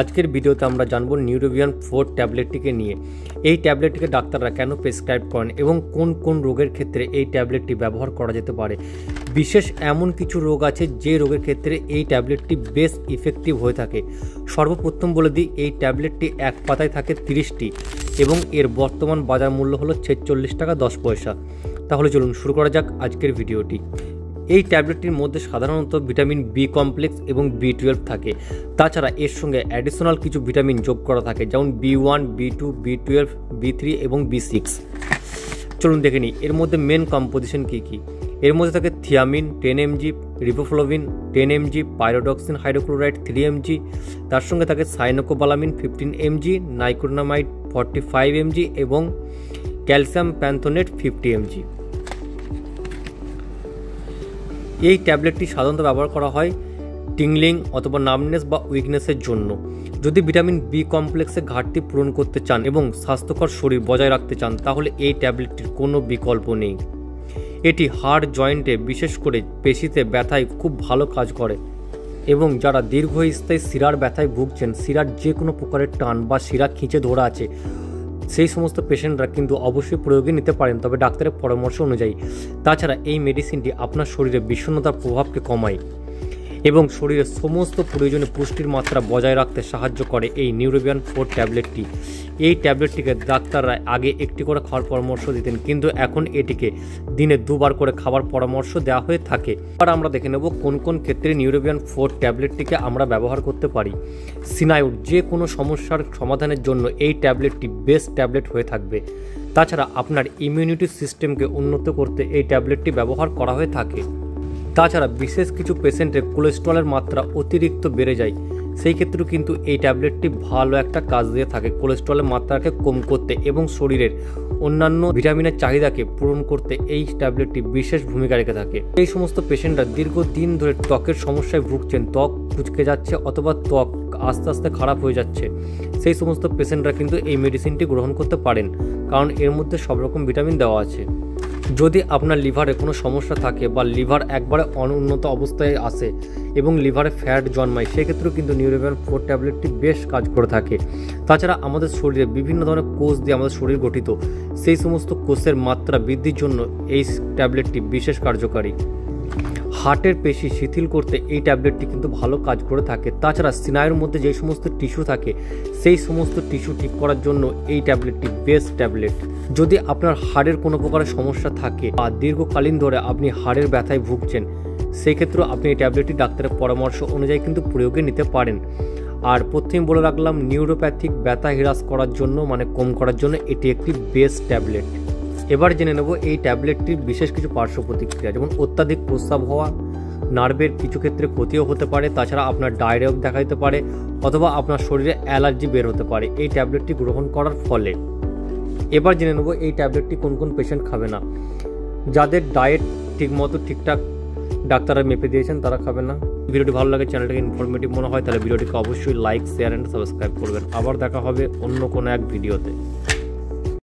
আজকের ভিডিওতে আমরা জানবো নিউরোবিয়ান 4 ট্যাবলেটটিকে নিয়ে। এই ট্যাবলেটটিকে ডাক্তাররা কেন প্রেসক্রাইব করেন এবং কোন কোন রোগের ক্ষেত্রে এই ট্যাবলেটটি ব্যবহার করা যেতে পারে। বিশেষ এমন কিছু রোগ আছে যে রোগের ক্ষেত্রে এই ট্যাবলেটটি বেশ ইফেক্টিভ হয়ে থাকে। সর্বপ্রথম বলে দিই, এই ট্যাবলেটটি এক পাতায় থাকে 30টি এবং এর বর্তমান বাজার মূল্য হলো 46 টাকা 10 পয়সা। তাহলে চলুন শুরু করা যাক আজকের ভিডিওটি। এই ট্যাবলেটটির মধ্যে সাধারণত ভিটামিন বি কমপ্লেক্স এবং B12 থাকে। তাছাড়া এর সঙ্গে অ্যাডিশনাল কিছু ভিটামিন যোগ করা থাকে, যেমন B1, B2, B12, B3 এবং B6। চলুন দেখে নিই এর মধ্যে মেন কম্পোজিশন কী কী। এর মধ্যে থাকে thiamine 10 mg, riboflavin 10 mg, pyridoxine hydrochloride 3 mg, তার সঙ্গে থাকে সাইনোকোবালামিন 15 mg, নাইক্রোনামাইড 45 mg এবং ক্যালসিয়াম প্যান্থোনেট 50 mg। এই ট্যাবলেটটি সাধারণত ব্যবহার করা হয় টিংলিং অথবা নামনেস বা উইকনেসের জন্য। যদি ভিটামিন বি কমপ্লেক্সে ঘাটতি পূরণ করতে চান এবং স্বাস্থ্যকর শরীর বজায় রাখতে চান, তাহলে এই ট্যাবলেটটির কোনো বিকল্প নেই। এটি হাড় জয়েন্টে, বিশেষ করে পেশিতে ব্যথায় খুব ভালো কাজ করে এবং যারা দীর্ঘস্থায়ী শিরার ব্যথায় ভুগছেন, শিরার যে কোনো প্রকারের টান বা শিরা খিঁচে ধরা আছে, সেই সমস্ত পেশেন্টরা কিন্তু অবশ্যই প্রয়োগে নিতে পারেন, তবে ডাক্তারের পরামর্শ অনুযায়ী। তাছাড়া এই মেডিসিনটি আপনার শরীরে বিষণ্ণতার প্রভাবকে কমায় এবং শরীরের সমস্ত প্রয়োজনীয় পুষ্টির মাত্রা বজায় রাখতে সাহায্য করে এই নিউরোবিয়ান 4 ট্যাবলেটটি। এই ট্যাবলেটটিকে ডাক্তাররা আগে একটি করে খাওয়ার পরামর্শ দিতেন, কিন্তু এখন এটিকে দিনে 2 বার করে খাওয়ার পরামর্শ দেওয়া হয়ে থাকে। আর আমরা দেখে নেব কোন কোন ক্ষেত্রে নিউরোবিয়ান 4 ট্যাবলেটটিকে আমরা ব্যবহার করতে পারি। স্নায়ুর যে কোনো সমস্যার সমাধানের জন্য এই ট্যাবলেটটি বেস্ট ট্যাবলেট হয়ে থাকবে। তাছাড়া আপনার ইমিউনিটি সিস্টেমকে উন্নত করতে এই ট্যাবলেটটি ব্যবহার করা হয়ে থাকে। তাছাড়া বিশেষ কিছু পেশেন্টের কোলেস্ট্রলের মাত্রা অতিরিক্ত বেড়ে যায়, সেই ক্ষেত্রেও কিন্তু এই ট্যাবলেটটি ভালো একটা কাজ দিয়ে থাকে কোলেস্ট্রলের মাত্রাকে কম করতে এবং শরীরের অন্যান্য ভিটামিনের চাহিদাকে পূরণ করতে এই ট্যাবলেটটি বিশেষ ভূমিকা রেখে থাকে। এই সমস্ত পেশেন্টরা দীর্ঘদিন ধরে ত্বকের সমস্যায় ভুগছেন, ত্বক কুঁচকে যাচ্ছে অথবা ত্বক আস্তে আস্তে খারাপ হয়ে যাচ্ছে, সেই সমস্ত পেশেন্টরা কিন্তু এই মেডিসিনটি গ্রহণ করতে পারেন, কারণ এর মধ্যে সব রকম ভিটামিন দেওয়া আছে। যদি আপনার লিভারে কোনো সমস্যা থাকে বা লিভার একবারে অনুন্নত অবস্থায় আসে এবং লিভারে ফ্যাট জন্মায়, সেক্ষেত্রেও কিন্তু নিউরোবিয়ান 4 ট্যাবলেটটি বেশ কাজ করে থাকে। তাছাড়া আমাদের শরীরে বিভিন্ন ধরনের কোষ দিয়ে আমাদের শরীর গঠিত, সেই সমস্ত কোষের মাত্রা বৃদ্ধির জন্য এই ট্যাবলেটটি বিশেষ কার্যকারী। হার্টের পেশি শিথিল করতে এই ট্যাবলেটটি কিন্তু ভালো কাজ করে থাকে। তাছাড়া স্নায়ুর মধ্যে যে সমস্ত টিস্যু থাকে, সেই সমস্ত টিস্যু ঠিক করার জন্য এই ট্যাবলেটটি বেস্ট ট্যাবলেট। যদি আপনার হাড়ের কোনো প্রকারের সমস্যা থাকে বা দীর্ঘকালীন ধরে আপনি হাড়ের ব্যথায় ভুগছেন, সেই ক্ষেত্রে আপনি এই ট্যাবলেটটি ডাক্তারের পরামর্শ অনুযায়ী কিন্তু প্রয়োগে নিতে পারেন। আর প্রথমে বলে রাখলাম, নিউরোপ্যাথিক ব্যথা হ্রাস করার জন্য, মানে কম করার জন্য এটি একটি বেস্ট ট্যাবলেট। এবার জেনে নেব এই ট্যাবলেটটির বিশেষ কিছু পার্শ্ব প্রতিক্রিয়া, যেমন অত্যাধিক প্রস্রাব হওয়া, নার্ভের কিছু ক্ষেত্রে ক্ষতিও হতে পারে, তাছাড়া আপনার ডায়রিয়া দেখা দিতে পারে অথবা আপনার শরীরে অ্যালার্জি বের হতে পারে এই ট্যাবলেটটি গ্রহণ করার ফলে। এবার জেনে নেব এই ট্যাবলেটটি কোন কোন পেশেন্ট খাবে না। যাদের ডায়েট ঠিকমতো ঠিকঠাক ডাক্তাররা মেপে দিয়েছেন তারা খাবে না। ভিডিওটি ভালো লাগে, চ্যানেলটাকে ইনফরমেটিভ মনে হয়, তাহলে ভিডিওটিকে অবশ্যই লাইক, শেয়ার অ্যান্ড সাবস্ক্রাইব করবেন। আবার দেখা হবে অন্য কোনো এক ভিডিওতে।